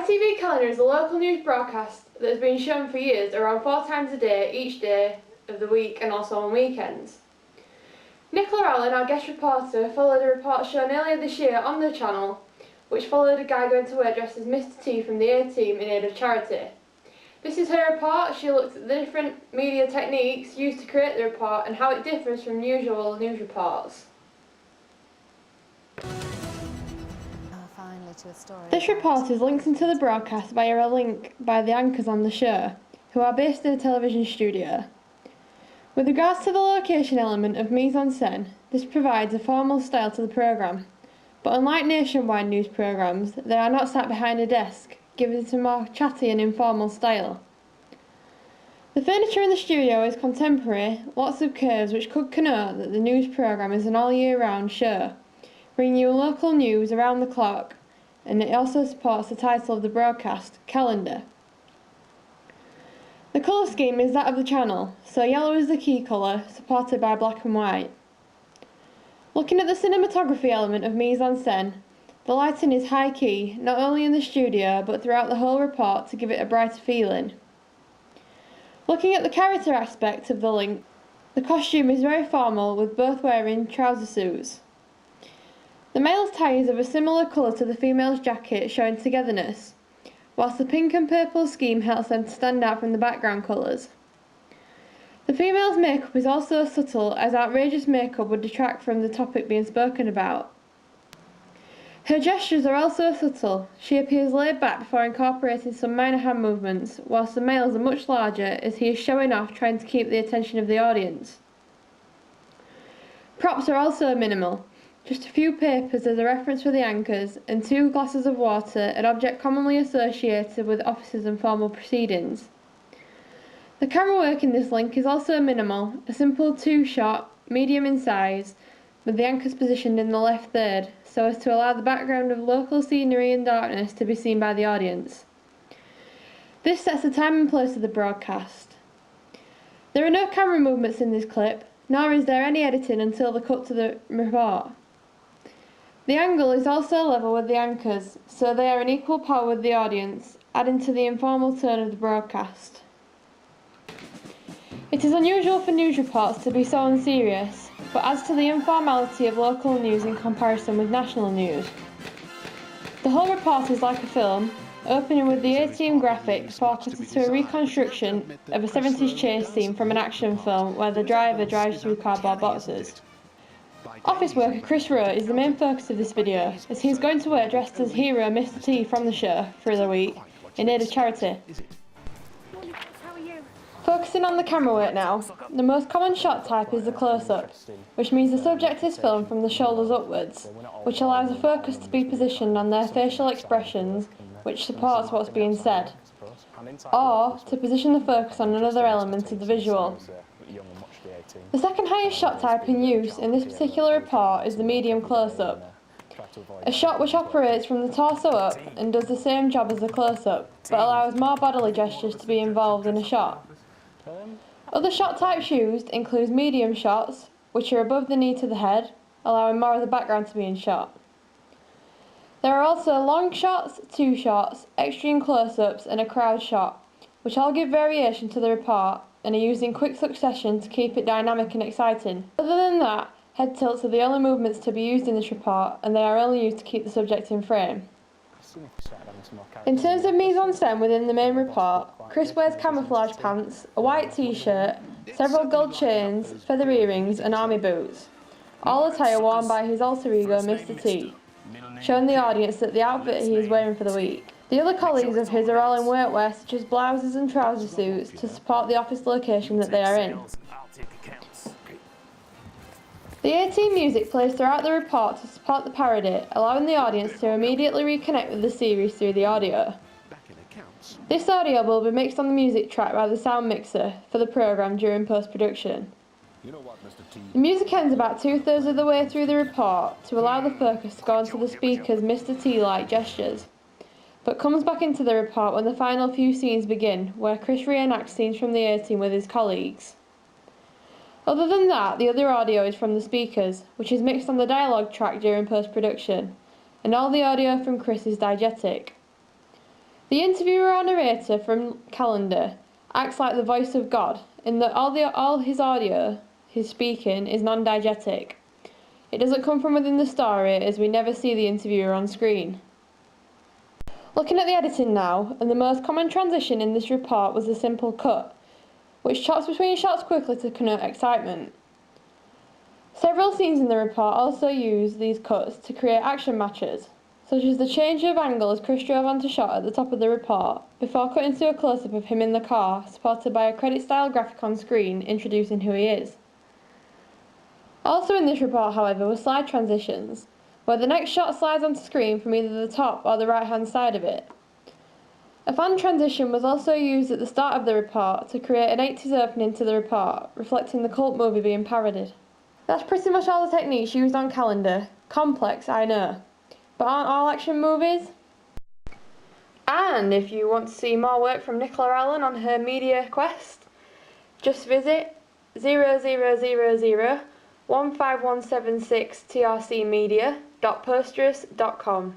ITV Calendar is a local news broadcast that has been shown for years around 4 times a day, each day of the week and also on weekends. Nicola Allen, our guest reporter, followed a report shown earlier this year on the channel, which followed a guy going to work dressed as Mr T from the A-Team in aid of charity. This is her report. She looked at the different media techniques used to create the report and how it differs from usual news reports. This report is linked into the broadcast via a link by the anchors on the show, who are based in a television studio. With regards to the location element of mise-en-scène, this provides a formal style to the programme, but unlike nationwide news programmes, they are not sat behind a desk, giving it a more chatty and informal style. The furniture in the studio is contemporary, lots of curves which could connote that the news programme is an all-year-round show, bringing you local news around the clock, and it also supports the title of the broadcast, Calendar. The colour scheme is that of the channel, so yellow is the key colour, supported by black and white. Looking at the cinematography element of mise-en-scène, the lighting is high key, not only in the studio but throughout the whole report to give it a brighter feeling. Looking at the character aspect of the link, the costume is very formal with both wearing trouser suits. The male's tie is of a similar colour to the female's jacket, showing togetherness, whilst the pink and purple scheme helps them to stand out from the background colours. The female's makeup is also subtle, as outrageous makeup would detract from the topic being spoken about. Her gestures are also subtle. She appears laid back before incorporating some minor hand movements, whilst the male's are much larger as he is showing off, trying to keep the attention of the audience. Props are also minimal. Just a few papers as a reference for the anchors, and 2 glasses of water, an object commonly associated with offices and formal proceedings. The camera work in this link is also minimal, a simple 2-shot, medium in size, with the anchors positioned in the left third, so as to allow the background of local scenery and darkness to be seen by the audience. This sets the time and place of the broadcast. There are no camera movements in this clip, nor is there any editing until the cut to the report. The angle is also level with the anchors, so they are in equal power with the audience, adding to the informal tone of the broadcast. It is unusual for news reports to be so unserious, but adds to the informality of local news in comparison with national news. The whole report is like a film, opening with the A-Team graphics focused to a reconstruction of a 70s chase scene from an action film where the driver drives through cardboard boxes. Office worker Chris Rowe is the main focus of this video, as he is going to work dressed as hero Mr T from the show for the week, in aid of charity. Focusing on the camera work now, the most common shot type is the close-up, which means the subject is filmed from the shoulders upwards, which allows the focus to be positioned on their facial expressions, which supports what's being said, or to position the focus on another element of the visual. The second highest shot type in use in this particular report is the medium close-up, a shot which operates from the torso up and does the same job as the close-up, but allows more bodily gestures to be involved in a shot. Other shot types used include medium shots, which are above the knee to the head, allowing more of the background to be in shot. There are also long shots, 2 shots, extreme close-ups and a crowd shot, which all give variation to the report and are used in quick succession to keep it dynamic and exciting. Other than that, head tilts are the only movements to be used in this report, and they are only used to keep the subject in frame. In terms of mise-en-scène within the main report, Chris wears camouflage pants, a white t-shirt, several gold chains, feather earrings and army boots, all attire worn by his alter ego Mr T, showing the audience that the outfit he is wearing for the week. The other colleagues of his are all in workwear such as blouses and trouser suits to support the office location that they are in. The A-Team music plays throughout the report to support the parody, allowing the audience to immediately reconnect with the series through the audio. This audio will be mixed on the music track by the sound mixer for the programme during post-production. The music ends about 2/3 of the way through the report to allow the focus to go onto the speaker's Mr T-like gestures, but comes back into the report when the final few scenes begin, where Chris reenacts scenes from the A-Team with his colleagues. Other than that, the other audio is from the speakers, which is mixed on the dialogue track during post-production, and all the audio from Chris is diegetic. The interviewer or narrator from Calendar acts like the voice of God, in that all his audio, his speaking, is non-diegetic. It doesn't come from within the story, as we never see the interviewer on screen. Looking at the editing now, and the most common transition in this report was the simple cut, which chops between shots quickly to connote excitement. Several scenes in the report also use these cuts to create action matches, such as the change of angle as Chris drove onto shot at the top of the report, before cutting to a close-up of him in the car, supported by a credit-style graphic on screen introducing who he is. Also in this report, however, were slide transitions, where the next shot slides onto screen from either the top or the right-hand side of it. A fan transition was also used at the start of the report to create an 80s opening to the report, reflecting the cult movie being parodied. That's pretty much all the techniques used on Calendar. Complex, I know. But aren't all action movies? And if you want to see more work from Nicola Allen on her media quest, just visit 0000 15176trcmedia.posterous.com.